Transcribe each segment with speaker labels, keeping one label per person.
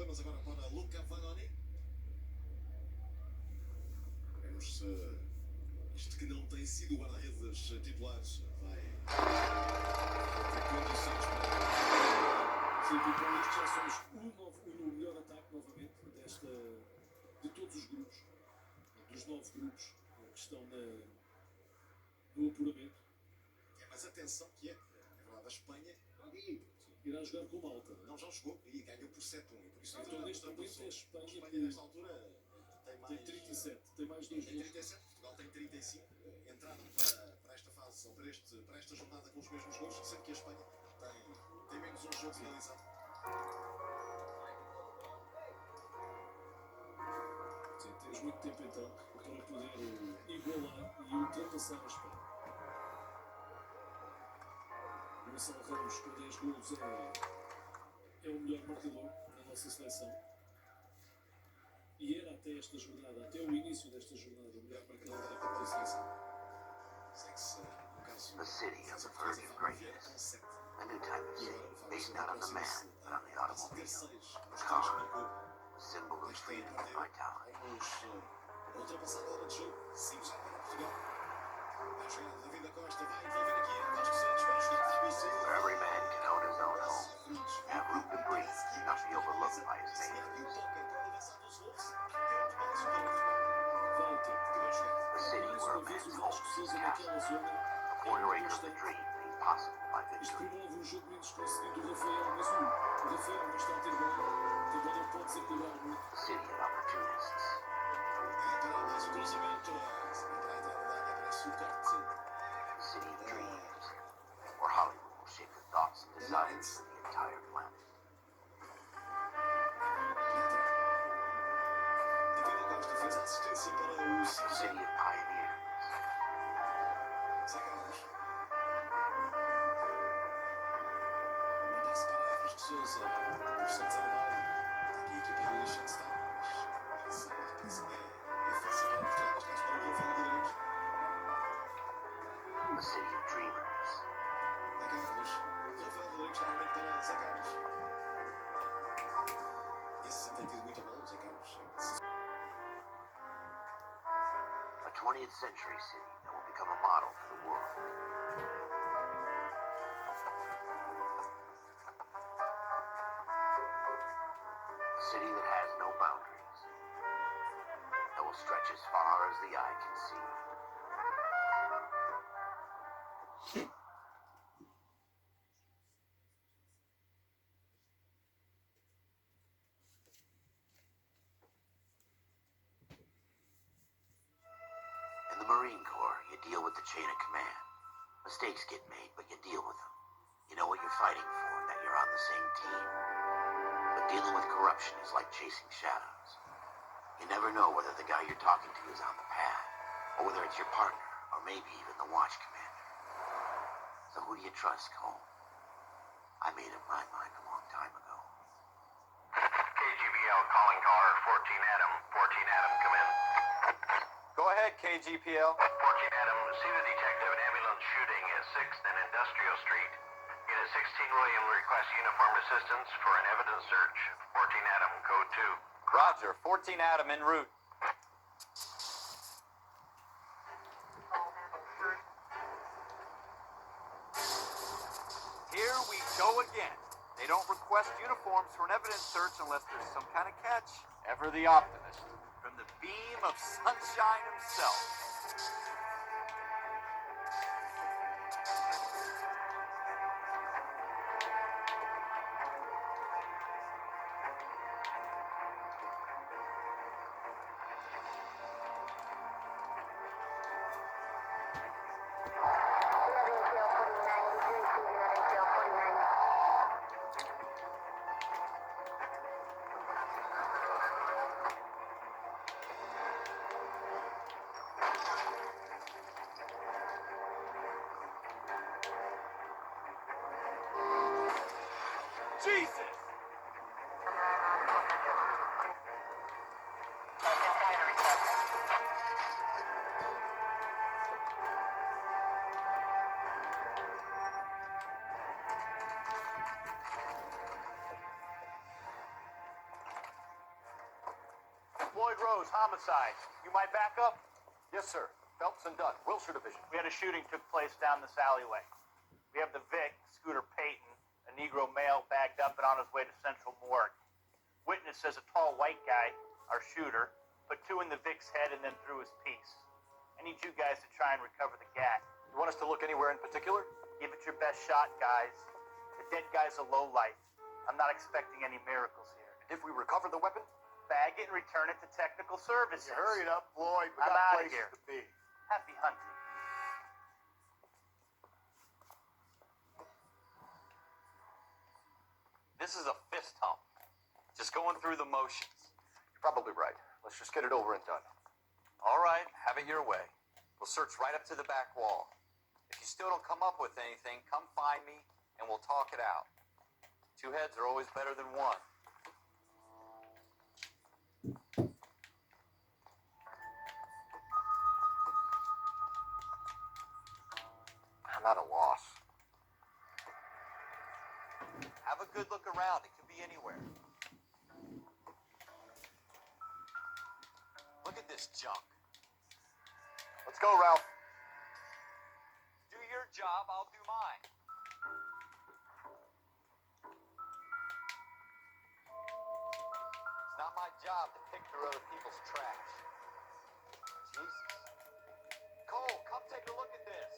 Speaker 1: problemas agora para Luca Vanoni. Vemos se isto que não tem sido o guarda-redes titulares vai ter condições para...
Speaker 2: Sim, com isto já somos o melhor ataque novamente de todos os grupos, dos 9 grupos que estão no apuramento.
Speaker 1: Mas atenção que é verdade, a Espanha
Speaker 2: irá jogar com Malta.
Speaker 1: Não, já jogou e ganhou por 7-1. E por isso
Speaker 2: então neste momento a Espanha
Speaker 1: nesta altura
Speaker 2: tem 37, tem mais 2
Speaker 1: gols. Tem 37, Portugal tem 35. Entraram para esta fase, ou para esta jornada com os mesmos gols, sendo que a Espanha tem menos um jogo realizado.
Speaker 2: Sim, temos muito tempo então para poder igualar e ultrapassar a Espanha. O Gonçalo Ramos, com 10 golos, é o melhor marcador da nossa seleção. E era até esta jornada, até o início desta jornada, o melhor marcador da própria seleção.
Speaker 3: The city of the Virgin Greatness. A new type of city, based not on the man, but on the automobile. The car, a symbol of freedom and vitality.
Speaker 1: Ultrapassada a hora de jogo, 5 já para Portugal. A jogada da Vida Costa vai envolver aqui Vasco Santos para jogar.
Speaker 3: Where every man can own his own home, have room to breathe, not be overlooked by his neighbors. The city where a man's home is a castle, a corner acre of the dream made possible by
Speaker 2: Isto
Speaker 3: victory.
Speaker 2: promove um jogo menos conseguido do Rafael, mas o Rafael não está a ter bola, não pode desequilibrar muito.
Speaker 3: The city of opportunists. The city of dreams, where Hollywood will shape the thoughts and desires of the entire planet. The city of pioneers. The city of dreamers. A 20th century city that will become a model for the world. A city that has no boundaries, that will stretch as far as the eye can see. In the Marine Corps, you deal with the chain of command. Mistakes get made, but you deal with them. You know what you're fighting for, and that you're on the same team. But dealing with corruption is like chasing shadows. You never know whether the guy you're talking to is on the path, or whether it's your partner, or maybe even the watch commander. So who do you trust, Cole? I made up my mind a long time ago.
Speaker 4: KGPL calling caller 14 Adam. 14 Adam, come in.
Speaker 5: Go ahead, KGPL.
Speaker 4: 14 Adam, see the detective an ambulance shooting at 6th and Industrial Street. Unit 16 William requests uniform assistance for an evidence search. 14 Adam, code 2.
Speaker 5: Roger, 14 Adam en route. Here we go again. They don't request uniforms for an evidence search unless there's some kind of catch. Ever the optimist. From the beam of sunshine himself. Floyd Rose, homicide. You might back up?
Speaker 6: Yes, sir. Phelps and Dunn, Wilshire Division.
Speaker 5: We had a shooting took place down this alleyway. We have the Vic, Scooter Payton, a Negro male bagged up and on his way to Central Morgue. Witness says a tall white guy, our shooter, put 2 in the Vic's head and then threw his piece. I need you guys to try and recover the gat.
Speaker 6: You want us to look anywhere in particular?
Speaker 5: Give it your best shot, guys. The dead guy's a lowlife. I'm not expecting any miracles here.
Speaker 6: And if we recover the weapon?
Speaker 5: Bag it and return it to technical services.
Speaker 6: You hurry it up, Floyd. We
Speaker 5: I'm
Speaker 6: got
Speaker 5: outta
Speaker 6: places
Speaker 5: here.
Speaker 6: to be.
Speaker 5: Happy hunting.
Speaker 7: This is a fist hump. Just going through the motions.
Speaker 6: You're probably right. Let's just get it over and done.
Speaker 7: All right, have it your way. We'll search right up to the back wall. If you still don't come up with anything, come find me and we'll talk it out. 2 heads are always better than 1.
Speaker 6: I'm at a loss.
Speaker 7: Have a good look around. It could be anywhere. Look at this junk.
Speaker 6: Let's go, Ralph.
Speaker 7: Do your job, I'll do mine. It's not my job to pick through other people's trash. Jesus. Cole, come take a look at this.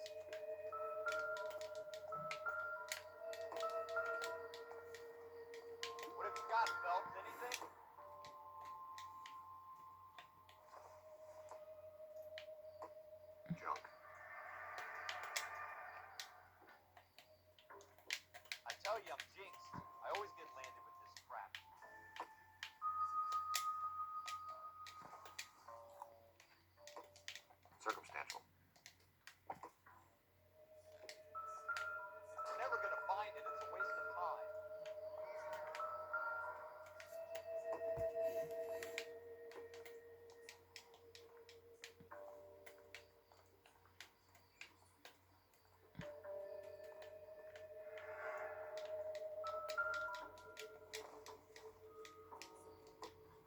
Speaker 7: What have you got, Phelps? Anything?
Speaker 6: Junk.
Speaker 7: I tell you, I'm jinxed. I always get landed with this crap.
Speaker 6: Circumstantial.
Speaker 7: You're never gonna find it. It's a waste of time.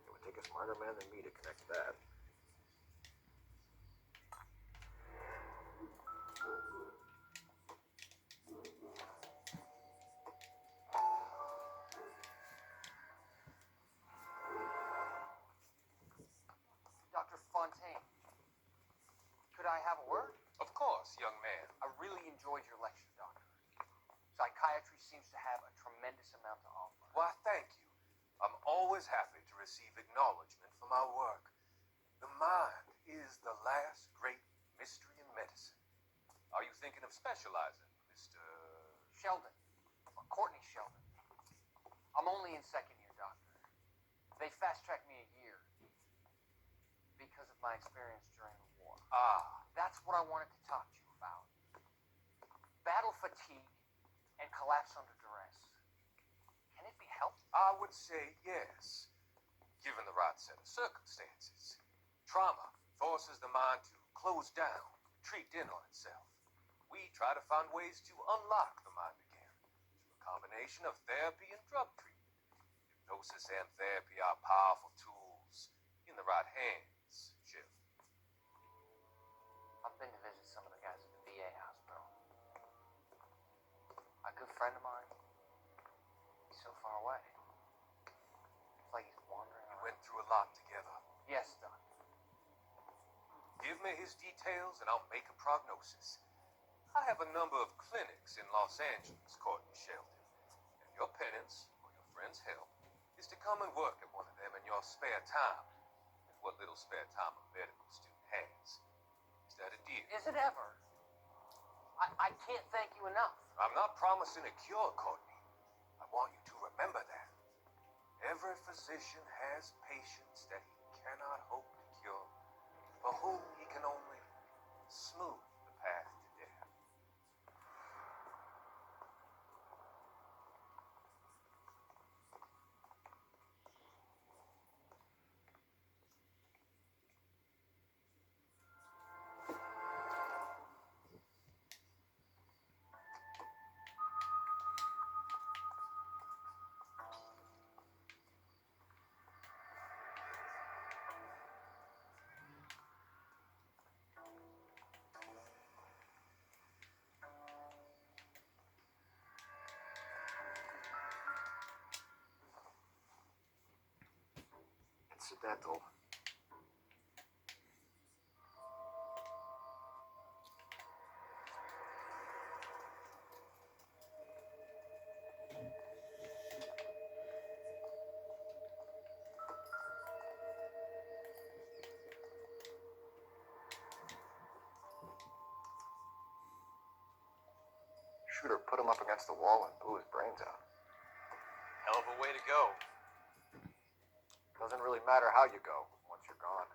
Speaker 6: It would take a smarter man than me to connect that.
Speaker 8: Dr. Fontaine, could I have a word?
Speaker 9: Of course, young man.
Speaker 8: I really enjoyed your lecture, Doctor. Psychiatry seems to have a tremendous amount to offer.
Speaker 9: Why, thank you. I'm always happy to receive acknowledgement for my work. The mind is the last great mystery in medicine. Are you thinking of specializing, Mr.
Speaker 8: Sheldon, or Courtney Sheldon. I'm only in second year, Doctor. They fast-tracked me a year because of my experience during the war.
Speaker 9: Ah,
Speaker 8: That's what I wanted to talk to you about. Battle fatigue and collapse under duress. Can it be helped?
Speaker 9: I would say yes, given the right set of circumstances. Trauma forces the mind to close down, retreat in on itself. We try to find ways to unlock the mind again through a combination of therapy and drug treatment. Hypnosis and therapy are powerful tools in the right hands, Shiv.
Speaker 8: I've been to visit some of the guys at the VA hospital. A good friend of mine, he's so far away. It's like he's wandering
Speaker 9: We
Speaker 8: around.
Speaker 9: went through a lot together.
Speaker 8: Yes, Doctor.
Speaker 9: Give me his details and I'll make a prognosis. I have a number of clinics in Los Angeles, Courtney Sheldon, and your penance, or your friend's help, is to come and work at one of them in your spare time, with what little spare time a medical student has. Is that a deal?
Speaker 8: Is it ever? I can't thank you enough.
Speaker 9: I'm not promising a cure, Courtney. I want you to remember that. Every physician has patients that he cannot hope to cure, for whom he can only smooth the path to death.
Speaker 6: Accidental. Shooter put him up against the wall and blew his brains out.
Speaker 7: Hell of a way to go.
Speaker 6: Doesn't really matter how you go once you're gone.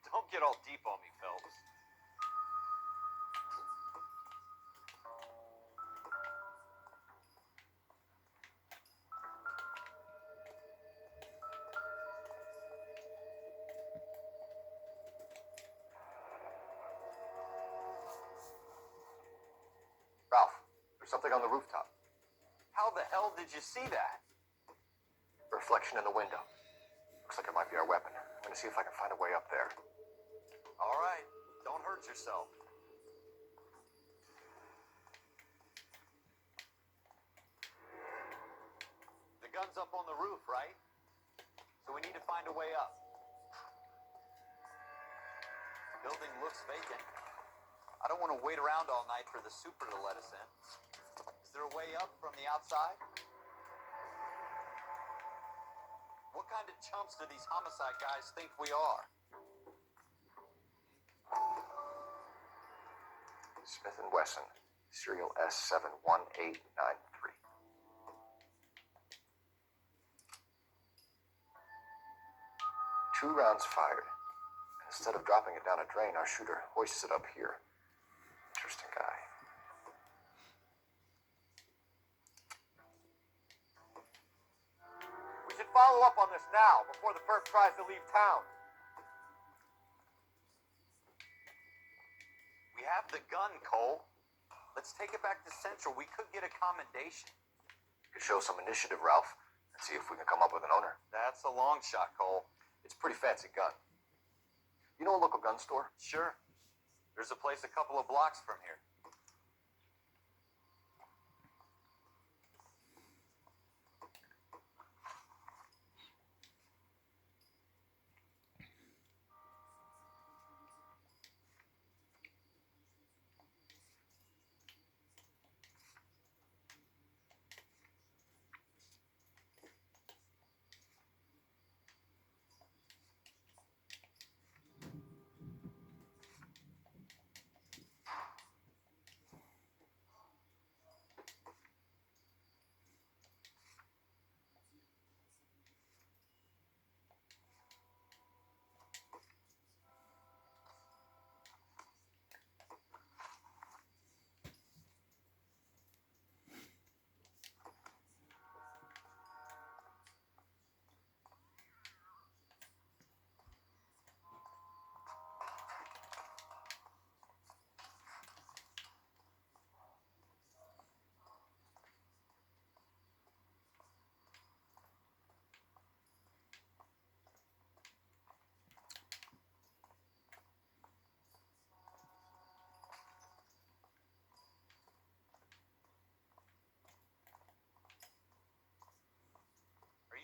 Speaker 7: Don't get all deep on me, Phelps.
Speaker 6: Ralph, there's something on the rooftop.
Speaker 7: How the hell did you see that?
Speaker 6: Reflection in the window. Looks like it might be our weapon. I'm gonna see if I can find a way up there.
Speaker 7: All right, don't hurt yourself. The gun's up on the roof, right? So we need to find a way up. Building looks vacant. I don't want to wait around all night for the super to let us in. Is there a way up from the outside? What kind of chumps do these homicide guys think we are?
Speaker 6: Smith & Wesson, serial S71893. Two rounds fired. And instead of dropping it down a drain, our shooter hoists it up here. Interesting guy.
Speaker 8: We should follow up on this now, before the perp tries to leave town.
Speaker 7: We have the gun, Cole. Let's take it back to Central. We could get a commendation.
Speaker 6: Could show some initiative, Ralph, and see if we can come up with an owner.
Speaker 7: That's a long shot, Cole.
Speaker 6: It's a pretty fancy gun. You know a local gun store?
Speaker 7: Sure. There's a place a couple of blocks from here.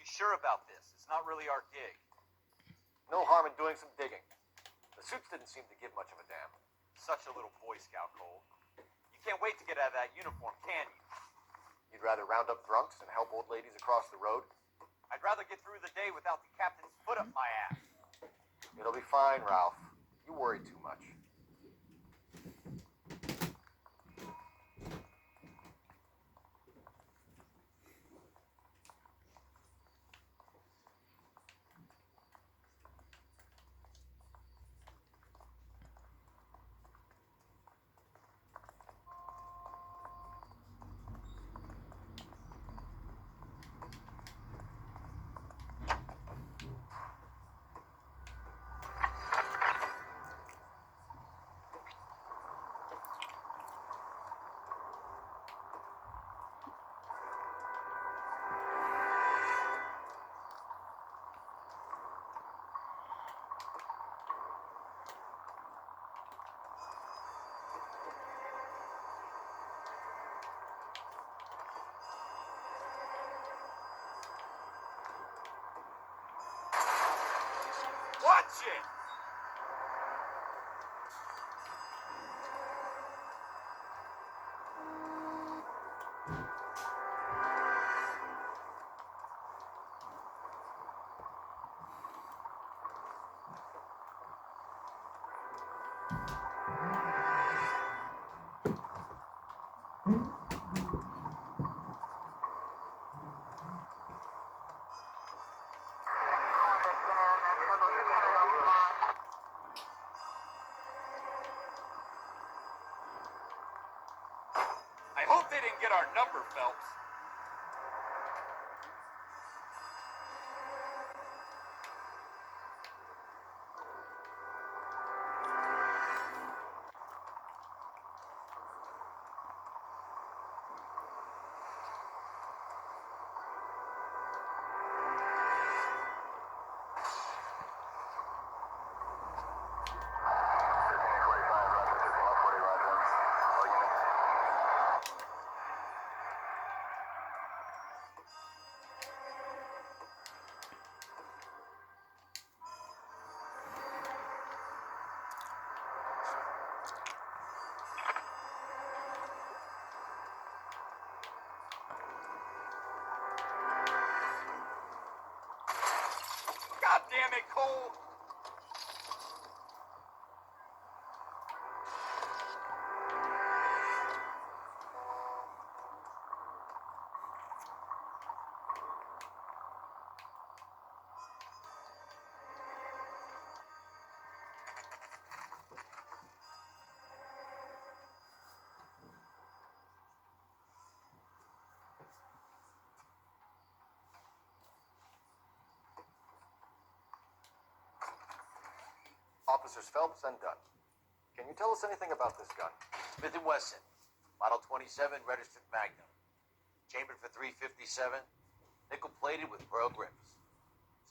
Speaker 7: Sure about this. It's not really our gig.
Speaker 6: No harm in doing some digging. The suits didn't seem to give much of a damn.
Speaker 7: Such a little Boy Scout, Cole. You can't wait to get out of that uniform, can you?
Speaker 6: You'd rather round up drunks and help old ladies across the road?
Speaker 7: I'd rather get through the day without the captain's foot up my ass.
Speaker 6: It'll be fine, Ralph. You worry too much.
Speaker 9: Watch it! I hope they didn't get our number, Phelps. God damn it, Cole!
Speaker 6: Officers Phelps and Dunn. Can you tell us anything about this gun?
Speaker 3: Smith & Wesson, Model 27, registered Magnum. Chambered for .357, nickel-plated with pearl grips.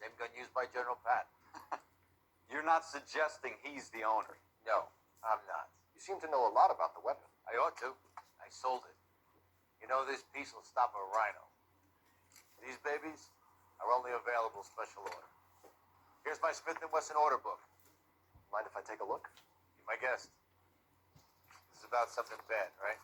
Speaker 3: Same gun used by General Patton.
Speaker 7: You're not suggesting he's the owner.
Speaker 3: No, I'm not.
Speaker 6: You seem to know a lot about the weapon.
Speaker 3: I ought to. I sold it. You know, this piece will stop a rhino. These babies are only available special order. Here's my Smith & Wesson order book.
Speaker 6: Mind if I take a look?
Speaker 3: Be my guest. This is about something bad, right?